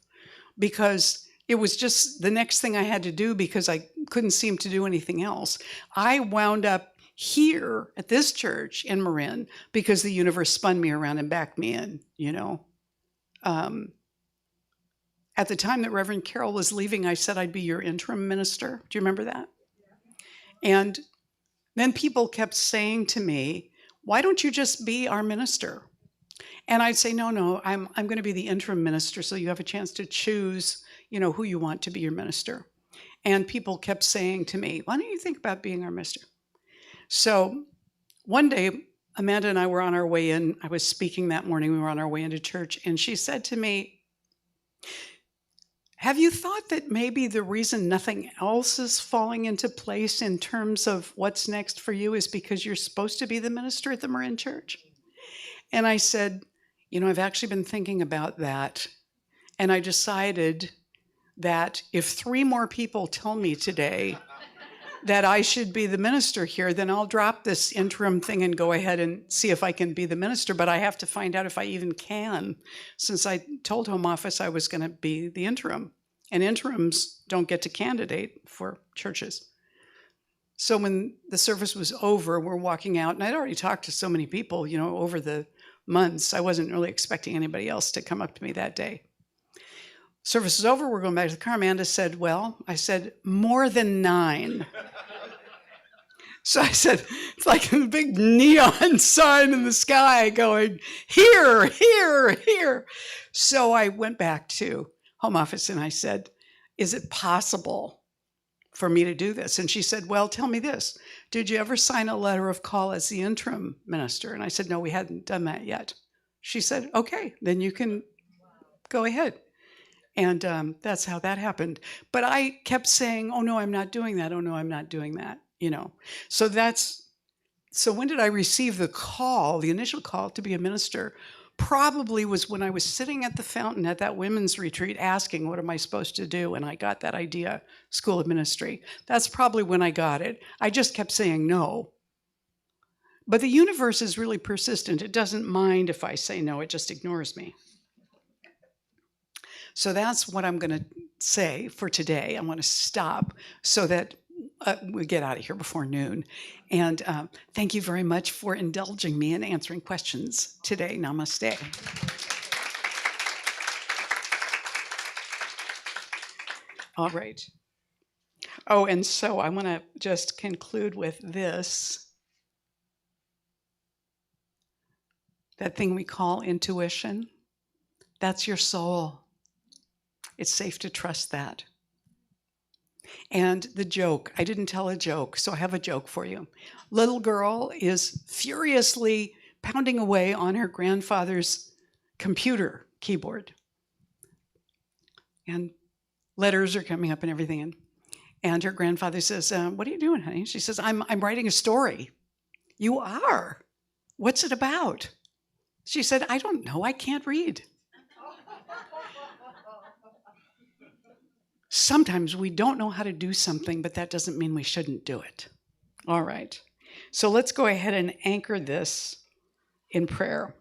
because it was just the next thing I had to do because I couldn't seem to do anything else. I wound up here at this church in Marin because the universe spun me around and backed me in, you know. At the time that Reverend Carol was leaving, I said I'd be your interim minister. Do you remember that? And then people kept saying to me, why don't you just be our minister? And I'd say, no, I'm going to be the interim minister, so you have a chance to choose, you know, who you want to be your minister. And people kept saying to me, why don't you think about being our minister? So one day, Amanda and I were on our way in. I was speaking that morning. We were on our way into church. And she said to me, have you thought that maybe the reason nothing else is falling into place in terms of what's next for you is because you're supposed to be the minister at the Marin Church? And I said, you know, I've actually been thinking about that. And I decided that if 3 more people tell me today that I should be the minister here, then I'll drop this interim thing and go ahead and see if I can be the minister. But I have to find out if I even can, since I told Home Office I was going to be the interim. And interims don't get to candidate for churches. So when the service was over, we're walking out, and I'd already talked to so many people, you know, over the months. I wasn't really expecting anybody else to come up to me that day. Service is over, we're going back to the car. Amanda said, well, I said, more than 9. So I said, it's like a big neon sign in the sky going, here, here, here. So I went back to Home Office and I said, is it possible for me to do this? And she said, well, tell me this. Did you ever sign a letter of call as the interim minister? And I said, no, we hadn't done that yet. She said, okay, then you can go ahead. And that's how that happened. But I kept saying, oh, no, I'm not doing that. Oh, no, I'm not doing that, you know. So when did I receive the call, the initial call to be a minister? Probably was when I was sitting at the fountain at that women's retreat asking, what am I supposed to do? And I got that idea, School of Ministry. That's probably when I got it. I just kept saying no. But the universe is really persistent. It doesn't mind if I say no. It just ignores me. So that's what I'm going to say for today. I want to stop so that we get out of here before noon. And thank you very much for indulging me in answering questions today. Namaste. All right. Oh, and so I want to just conclude with this. That thing we call intuition, that's your soul. It's safe to trust that. And the joke, I didn't tell a joke, so I have a joke for you. Little girl is furiously pounding away on her grandfather's computer keyboard. And letters are coming up and everything. And her grandfather says, what are you doing, honey? She says, I'm writing a story. You are? What's it about? She said, I don't know. I can't read. Sometimes we don't know how to do something, but that doesn't mean we shouldn't do it. All right. So let's go ahead and anchor this in prayer,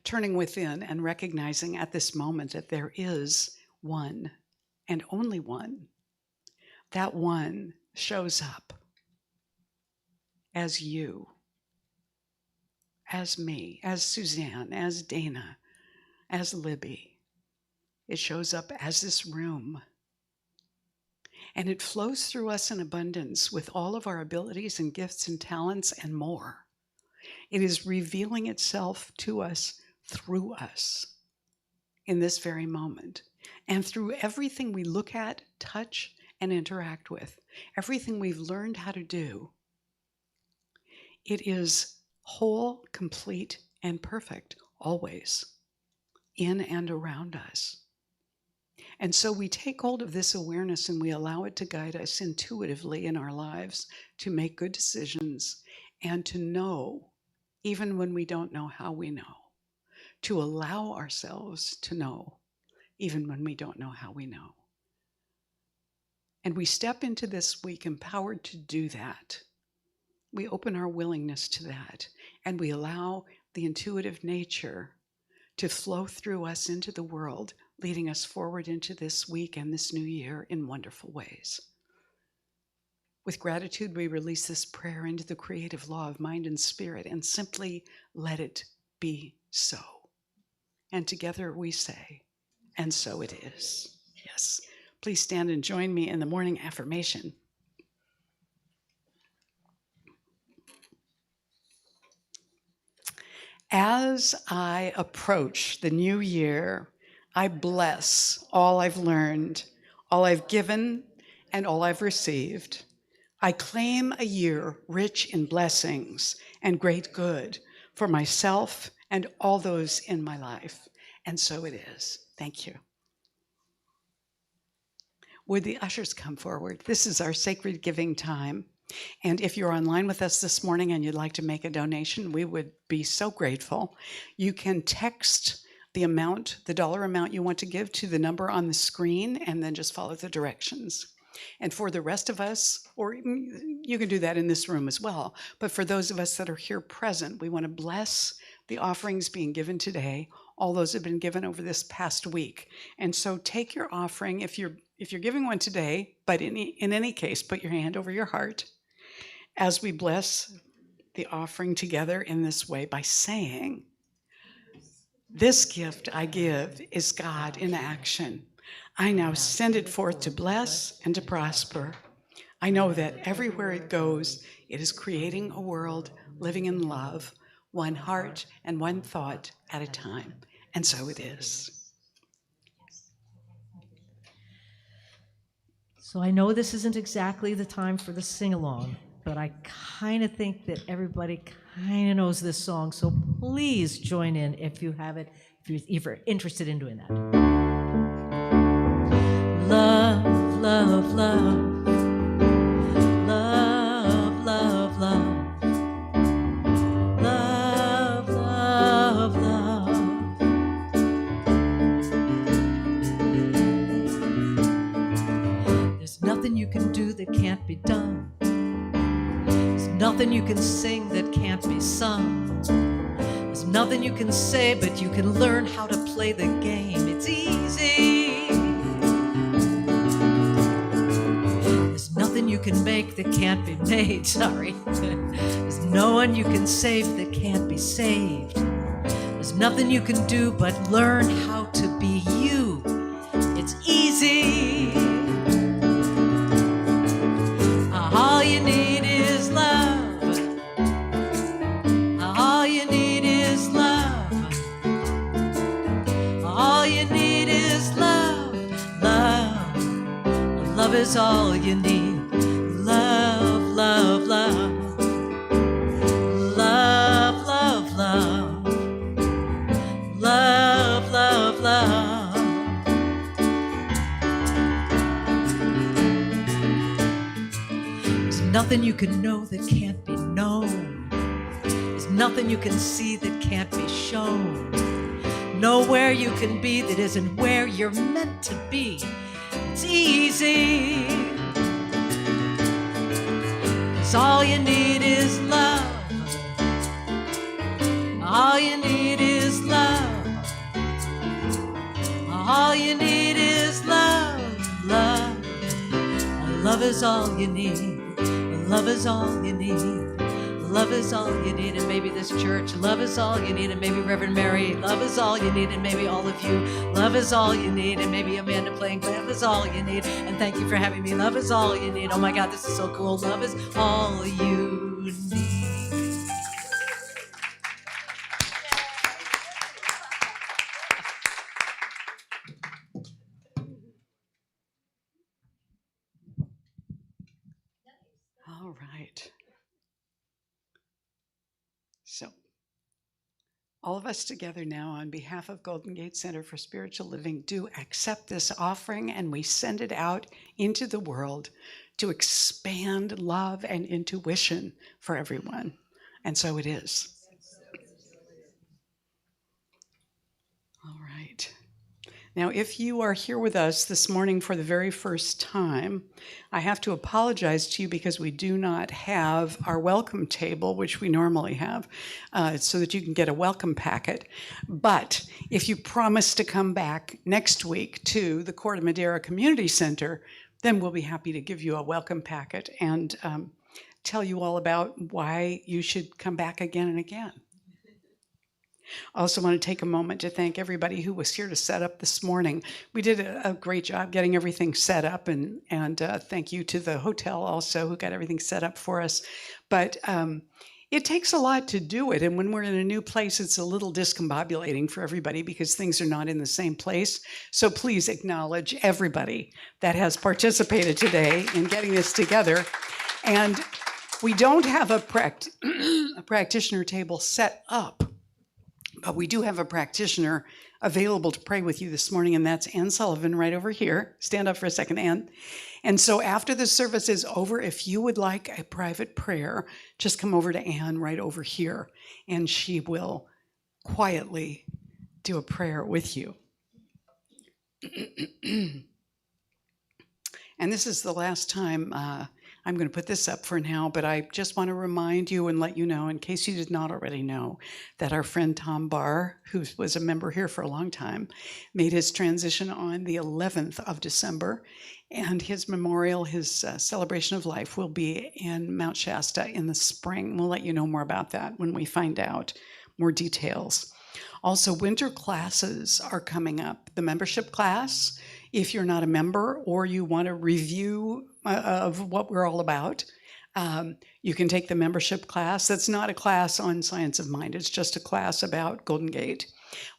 turning within and recognizing at this moment that there is one and only one. That one shows up as you, as me, as Suzanne, as Dana, as Libby. It shows up as this room. And it flows through us in abundance with all of our abilities and gifts and talents and more. It is revealing itself to us through us in this very moment. And through everything we look at, touch, and interact with, everything we've learned how to do, it is whole, complete, and perfect, always, in and around us. And so we take hold of this awareness and we allow it to guide us intuitively in our lives to make good decisions and to know, even when we don't know how we know, to allow ourselves to know, even when we don't know how we know. And we step into this week empowered to do that. We open our willingness to that, and we allow the intuitive nature to flow through us into the world, leading us forward into this week and this new year in wonderful ways. With gratitude, we release this prayer into the creative law of mind and spirit and simply let it be so. And together we say, and so it is. Yes. Please stand and join me in the morning affirmation. As I approach the new year, I bless all I've learned, all I've given, and all I've received. I claim a year rich in blessings and great good for myself and all those in my life. And so it is. Thank you. Would the ushers come forward? This is our sacred giving time. And if you're online with us this morning and you'd like to make a donation, we would be so grateful. You can text the amount, the dollar amount you want to give to the number on the screen and then just follow the directions. And for the rest of us, or you can do that in this room as well, but for those of us that are here present, we want to bless the offerings being given today. All those have been given over this past week. And so take your offering if you're giving one today, but in any case, put your hand over your heart as we bless the offering together in this way by saying, "This gift I give is God in action. I now send it forth to bless and to prosper. I know that everywhere it goes, it is creating a world living in love, one heart and one thought at a time." And so it is. So I know this isn't exactly the time for the sing-along, but I kind of think that everybody kind of knows this song. So please join in if you have it, if you're interested in doing that. Love, love, love. Love, love, love. Love, love, love. There's nothing you can do that can't be done. There's nothing you can sing that can't be sung. There's nothing you can say, but you can learn how to play the game. It's easy. There's nothing you can make that can't be made. Sorry. There's no one you can save that can't be saved. There's nothing you can do but learn how to be you. It's easy. All you need is love. All you need is love. All you need is love. Love. Love is all you need. Love, love, love. Love, love, love. Love, love, love. There's nothing you can know that can't be known. There's nothing you can see that can't be shown. Nowhere you can be that isn't where you're meant to be. It's easy. 'Cause all you need is love. All you need is love. All you need is love. Love. Love is all you need. Love is all you need. Love is all you need, and maybe this church. Love is all you need, and maybe Reverend Mary. Love is all you need, and maybe all of you. Love is all you need, and maybe Amanda playing. Love is all you need, and thank you for having me. Love is all you need. Oh my God, this is so cool. Love is all you need. All right. So, all of us together now on behalf of Golden Gate Center for Spiritual Living do accept this offering, and we send it out into the world to expand love and intuition for everyone. And so it is. All right. Now, if you are here with us this morning for the very first time, I have to apologize to you because we do not have our welcome table, which we normally have, so that you can get a welcome packet. But if you promise to come back next week to the Corte Madera Community Center, then we'll be happy to give you a welcome packet and tell you all about why you should come back again and again. I also want to take a moment to thank everybody who was here to set up this morning. We did a great job getting everything set up, and thank you to the hotel also who got everything set up for us. But it takes a lot to do it, and when we're in a new place, it's a little discombobulating for everybody because things are not in the same place. So please acknowledge everybody that has participated today in getting this together. And we don't have a practitioner table set up, but we do have a practitioner available to pray with you this morning, and that's Ann Sullivan right over here. Stand up for a second, Ann. And so after the service is over, if you would like a private prayer, just come over to Ann right over here, and she will quietly do a prayer with you. And this is the last time I'm going to put this up for now, but I just want to remind you and let you know, in case you did not already know, that our friend Tom Barr, who was a member here for a long time, made his transition on the 11th of December, and his memorial, his celebration of life, will be in Mount Shasta in the spring. We'll let you know more about that when we find out more details. Also, winter classes are coming up. The membership class, if you're not a member or you want a review of what we're all about, you can take the membership class. That's not a class on Science of Mind. It's just a class about Golden Gate,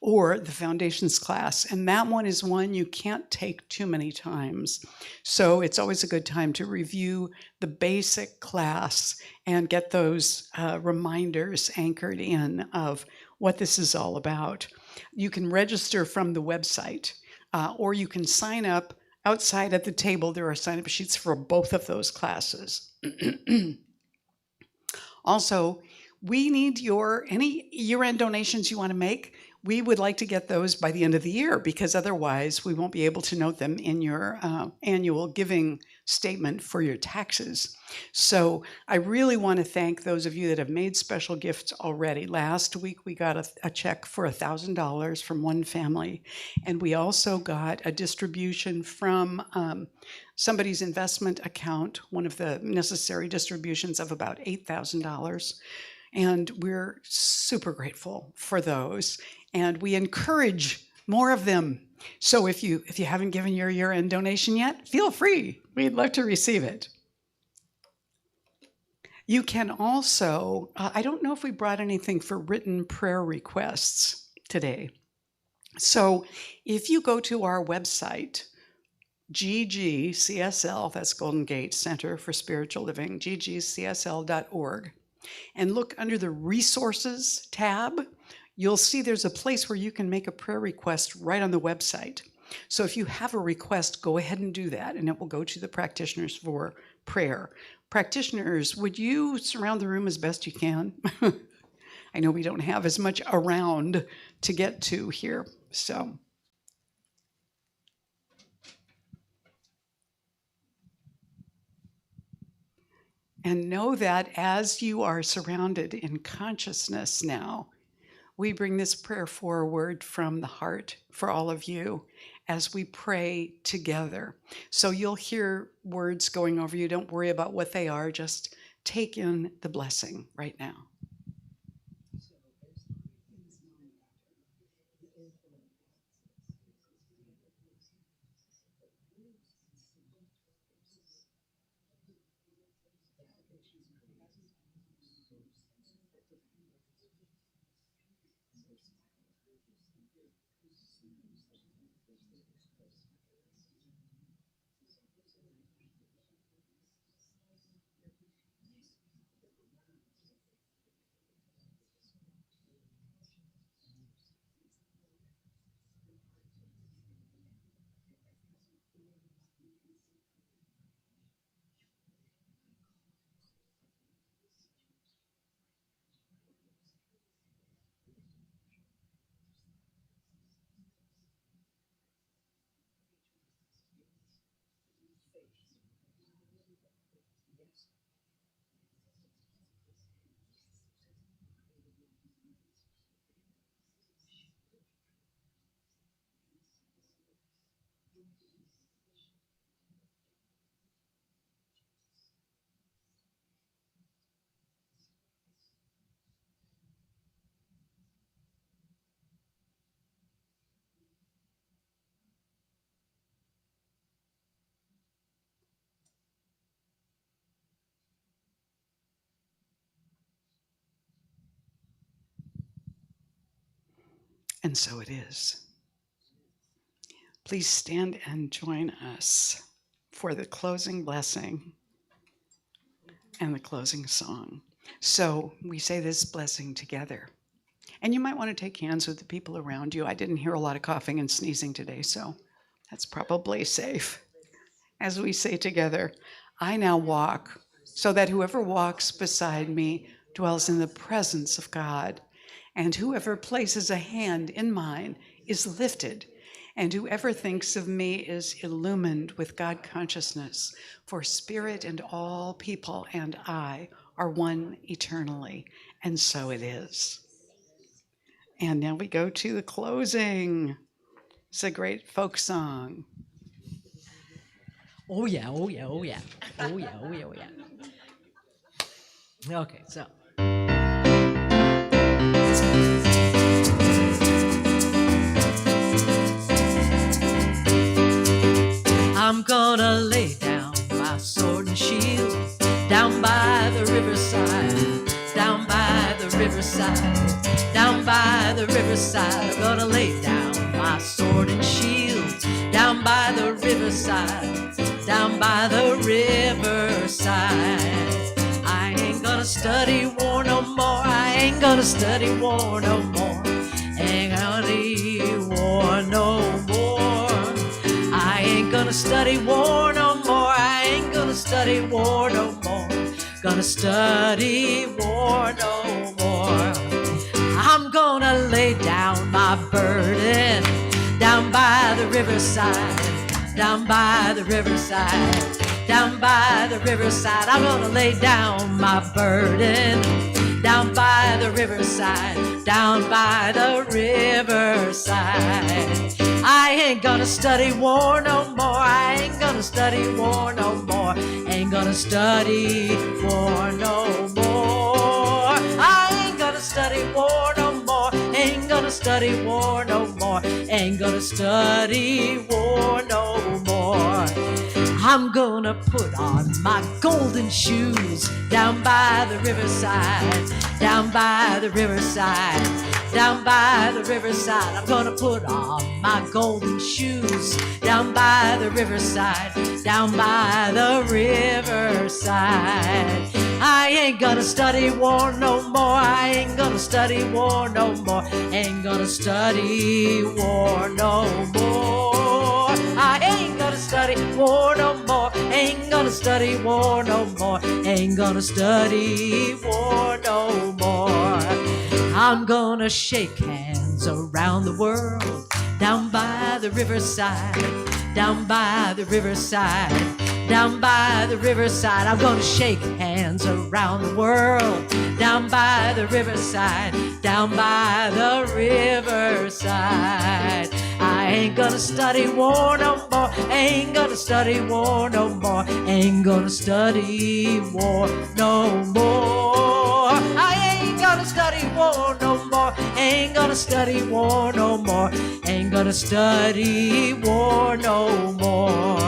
or the Foundations class. And that one is one you can't take too many times. So it's always a good time to review the basic class and get those reminders anchored in of what this is all about. You can register from the website, or you can sign up outside at the table. There are sign-up sheets for both of those classes. Also, we need any year-end donations you want to make. We would like to get those by the end of the year, because otherwise we won't be able to note them in your annual giving statement for your taxes. So I really want to thank those of you that have made special gifts already. Last week we got a check for $1,000 from one family, and we also got a distribution from somebody's investment account, one of the necessary distributions of about $8,000. And we're super grateful for those. And we encourage more of them. So if you haven't given your year-end donation yet, feel free. We'd love to receive it. You can also, I don't know if we brought anything for written prayer requests today. So if you go to our website, GGCSL, that's Golden Gate Center for Spiritual Living, ggcsl.org, and look under the Resources tab, you'll see there's a place where you can make a prayer request right on the website. So if you have a request, go ahead and do that, and it will go to the practitioners for prayer. Practitioners, would you surround the room as best you can? I know we don't have as much around to get to here, so. And know that as you are surrounded in consciousness now, we bring this prayer forward from the heart for all of you as we pray together. So you'll hear words going over you. Don't worry about what they are. Just take in the blessing right now. And so it is. Please stand and join us for the closing blessing and the closing song. So we say this blessing together. And you might want to take hands with the people around you. I didn't hear a lot of coughing and sneezing today, so that's probably safe. As we say together, I now walk so that whoever walks beside me dwells in the presence of God, and whoever places a hand in mine is lifted, and whoever thinks of me is illumined with God consciousness, for spirit and all people and I are one eternally, and so it is. And now we go to the closing. It's a great folk song. Oh yeah, oh yeah, oh yeah. Oh yeah, oh yeah, oh yeah. Okay, so. I'm gonna lay down my sword and shield down by the riverside, down by the riverside, down by the riverside. I'm gonna lay down my sword and shield down by the riverside, down by the riverside. I ain't gonna study war no more. I ain't gonna study war no more. Ain't gonna study war no more. I ain't gonna study war no more. I ain't gonna study war no more. Gonna study war no more. I'm gonna lay down my burden down by the riverside, down by the riverside, down by the riverside. I'm gonna lay down my burden down by the riverside, down by the riverside. I ain't gonna study war no more. I ain't gonna study war no more. Ain't gonna study war no more. I ain't gonna study war no more. Ain't gonna study war no more. Ain't gonna study war no more. I'm gonna put on my golden shoes down by the riverside, down by the riverside, down by the riverside. I'm gonna put on my golden shoes down by the riverside, down by the riverside. I ain't gonna study war no more. I ain't gonna study war no more. Ain't gonna study war no more. I ain't gonna study war no more. Ain't gonna study war no more. Ain't gonna study war no more. I'm gonna shake hands around the world down by the riverside, down by the riverside, down by the riverside. I'm gonna shake hands around the world down by the riverside, down by the riverside. I ain't gonna study war no more. Ain't gonna study war no more. Ain't gonna study war no more. I ain't gonna study war no more. Ain't gonna study war no more. Ain't gonna study war no more.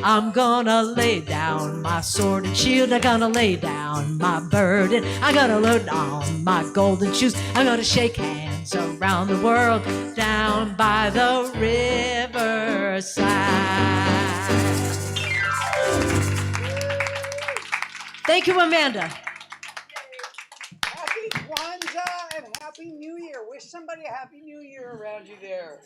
I'm gonna lay down my sword and shield. I'm gonna lay down my burden. I'm gonna load on my golden shoes. I'm gonna shake hands around the world down by the riverside. Thank you, Amanda. Happy Kwanzaa and Happy New Year. Wish somebody a Happy New Year around you there.